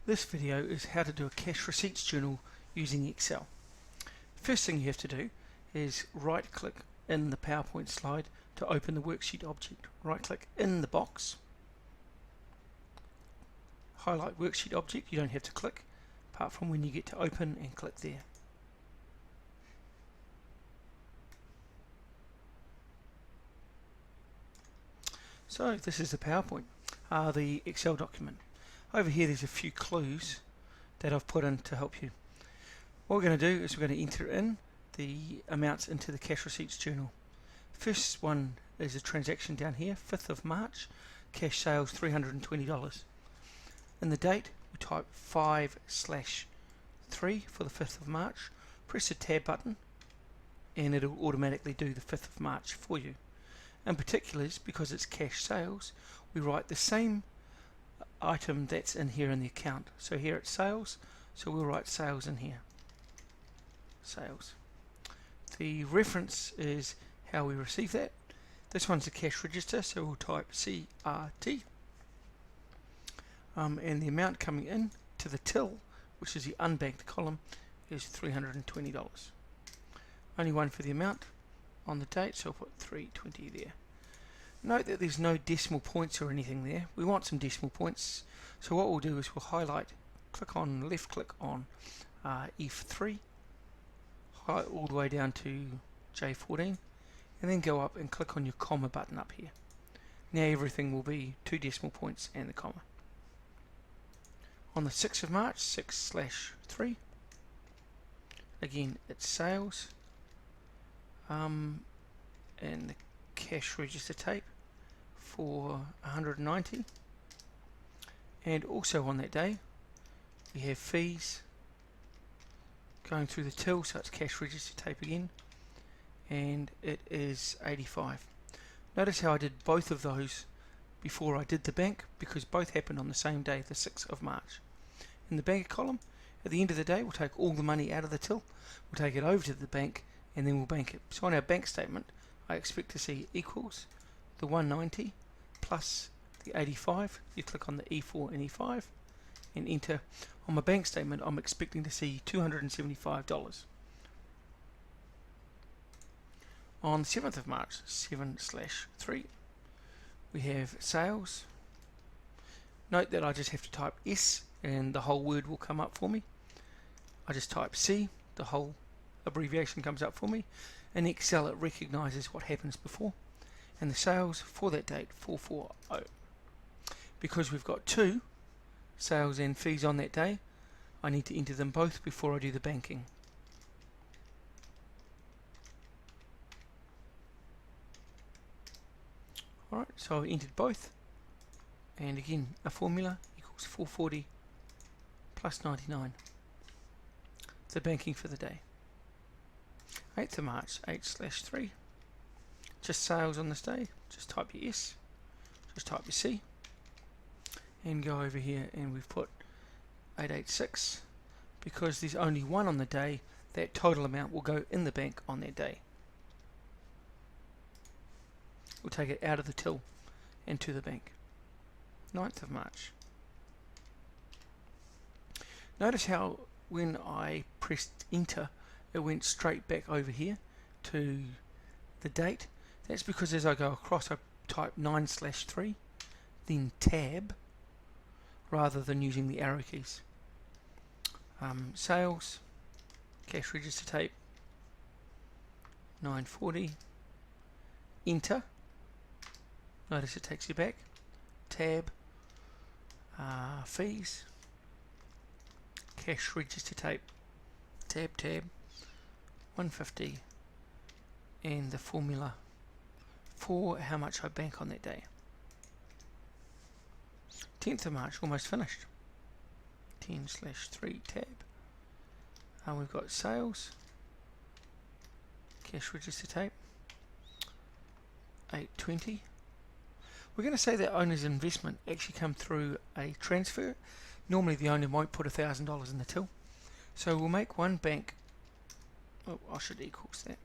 This video is how to do a cash receipts journal using Excel. First thing you have to do is right click in the PowerPoint slide to open the worksheet object. Right click in the box, highlight worksheet object. You don't have to click apart from when you get to open and click there. So this is the PowerPoint, the Excel document. Over here there's a few clues that I've put in to help you. What we're going to do is we're going to enter in the amounts into the cash receipts journal. First one is a transaction down here, 5th of March, cash sales $320. In the date we type 5/3 for the 5th of March, press the tab button and it'll automatically do the 5th of March for you. In particulars, because it's cash sales, we write the same item that's in here in the account. So here it's sales, so we'll write sales in here. Sales. The reference is how we receive that. This one's a cash register, so we'll type CRT. And the amount coming in to the till, which is the unbanked column, is $320. Only one for the amount on the date, so I'll put 320 there. Note that there's no decimal points or anything there. We want some decimal points, so what we'll do is we'll highlight, left click on F3, highlight all the way down to J14, and then go up and click on your comma button up here. Now everything will be 2 decimal points and the comma. On the 6th of March, 6/3, again it's sales, and the cash register tape for 190, and also on that day we have fees going through the till, so it's cash register tape again, and it is 85. Notice how I did both of those before I did the bank, because both happened on the same day, the 6th of March. In the bank column, at the end of the day, we'll take all the money out of the till, we'll take it over to the bank, and then we'll bank it. So on our bank statement, I expect to see equals the 190 plus the 85. You click on the E4 and E5 and enter. On my bank statement, I'm expecting to see $275. On the 7th of March, 7/3, we have sales. Note that I just have to type S and the whole word will come up for me. I just type C, the whole abbreviation comes up for me. In Excel it recognizes what happens before, and the sales for that date 440. Because we've got 2 sales and fees on that day, I need to enter them both before I do the banking. Alright, so I entered both, and again a formula equals 440 plus 99, the banking for the day. 8th of March, 8/3, just sales on this day. Just type your S, just type your C, and go over here and we've put 886, because there's only one on the day. That total amount will go in the bank on that day. We'll take it out of the till and to the bank. 9th of March. Notice how when I pressed enter it went straight back over here to the date. That's because as I go across I type 9/3 then tab rather than using the arrow keys. Sales, cash register tape, 940, enter. Notice it takes you back. Tab, fees, cash register tape, tab, 150, and the formula for how much I bank on that day. 10th of March, almost finished. 10/3 tab. And we've got sales, cash register tape, 820. We're going to say that owner's investment actually come through a transfer. Normally the owner might put $1,000 in the till, so we'll make one bank. Oh, I should equals that.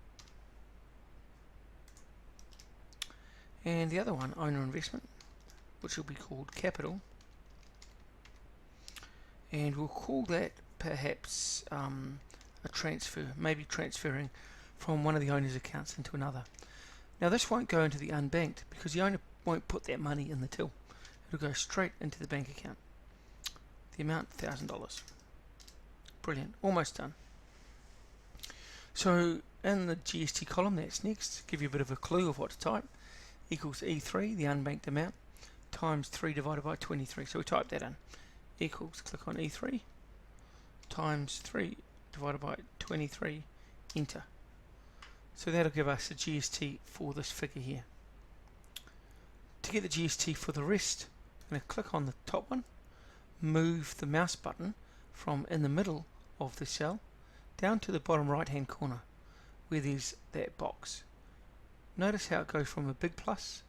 And the other one, owner investment, which will be called capital, and we'll call that perhaps a transfer, maybe transferring from one of the owner's accounts into another. Now this won't go into the unbanked because the owner won't put that money in the till. It'll go straight into the bank account. The amount $1,000. Brilliant, almost done. So in the GST column, that's next, give you a bit of a clue of what to type, equals E3, the unbanked amount, times 3 divided by 23. So we type that in, equals, click on E3, times 3 divided by 23, enter. So that'll give us a GST for this figure here. To get the GST for the rest, I'm going to click on the top one, move the mouse button from in the middle of the cell down to the bottom right hand corner where there's that box. Notice how it goes from a big plus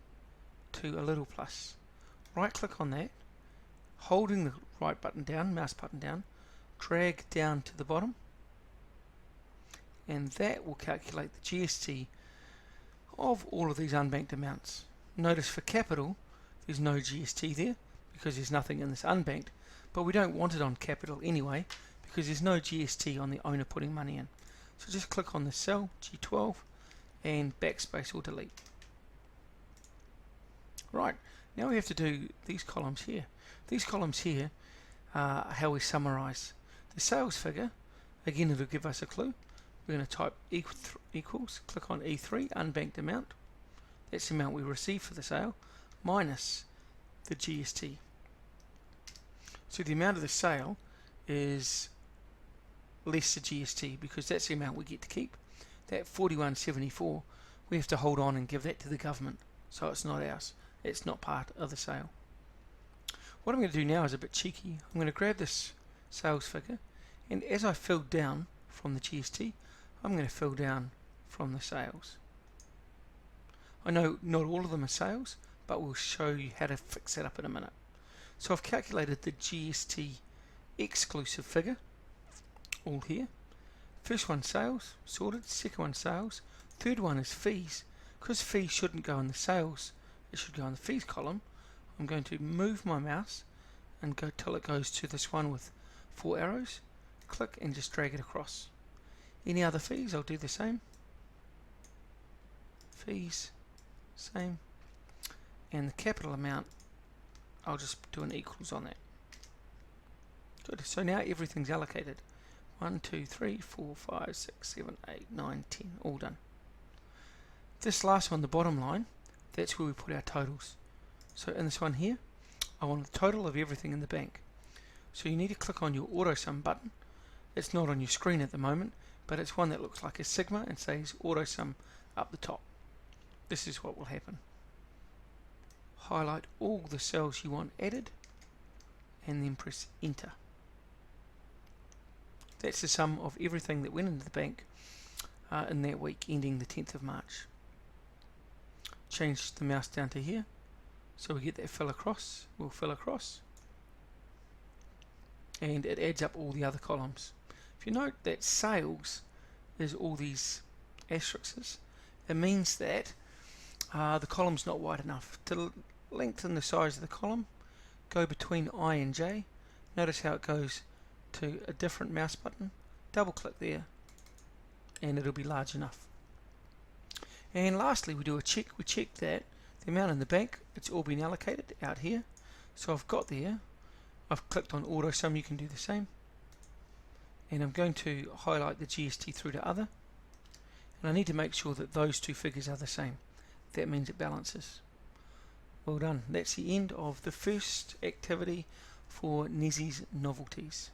to a little plus. Right click on that, holding the right button down, mouse button down, drag down to the bottom, and that will calculate the GST of all of these unbanked amounts. Notice for capital there's no GST there because there's nothing in this unbanked, but we don't want it on capital anyway because there's no GST on the owner putting money in. So just click on the cell, G12, and backspace or delete. Right, now we have to do these columns here. These columns here are how we summarize. The sales figure, again it'll give us a clue. We're going to type equals, click on E3, unbanked amount. That's the amount we received for the sale, minus the GST. So the amount of the sale is less the GST because that's the amount we get to keep. That 41.74, we have to hold on and give that to the government, so it's not ours. It's not part of the sale. What I'm going to do now is a bit cheeky. I'm going to grab this sales figure, and as I fill down from the GST, I'm going to fill down from the sales. I know not all of them are sales, but we'll show you how to fix that up in a minute. So I've calculated the GST exclusive figure, all here. First one sales, sorted. Second one sales. Third one is fees. Because fees shouldn't go in the sales, it should go in the fees column. I'm going to move my mouse and go till it goes to this one with 4 arrows. Click and just drag it across. Any other fees, I'll do the same. Fees, same. And the capital amount, I'll just do an equals on that. Good, so now everything's allocated. 1, 2, 3, 4, 5, 6, 7, 8, 9, 10, all done. This last one, the bottom line, that's where we put our totals. So in this one here, I want the total of everything in the bank. So you need to click on your auto sum button. It's not on your screen at the moment, but it's one that looks like a sigma and says auto sum up the top. This is what will happen. Highlight all the cells you want added and then press enter. That's the sum of everything that went into the bank in that week ending the 10th of March. Change the mouse down to here so we get that fill across. We'll fill across and it adds up all the other columns. If you note that sales is all these asterisks, it means that the column's not wide enough. To lengthen the size of the column, go between I and J. Notice how it goes to a different mouse button. Double click there and it'll be large enough. And lastly, we do a check. We check that the amount in the bank, it's all been allocated out here. So I've got there, I've clicked on auto sum, you can do the same. And I'm going to highlight the GST through to other. And I need to make sure that those two figures are the same. That means it balances. Well done. That's the end of the first activity for Nezzy's Novelties.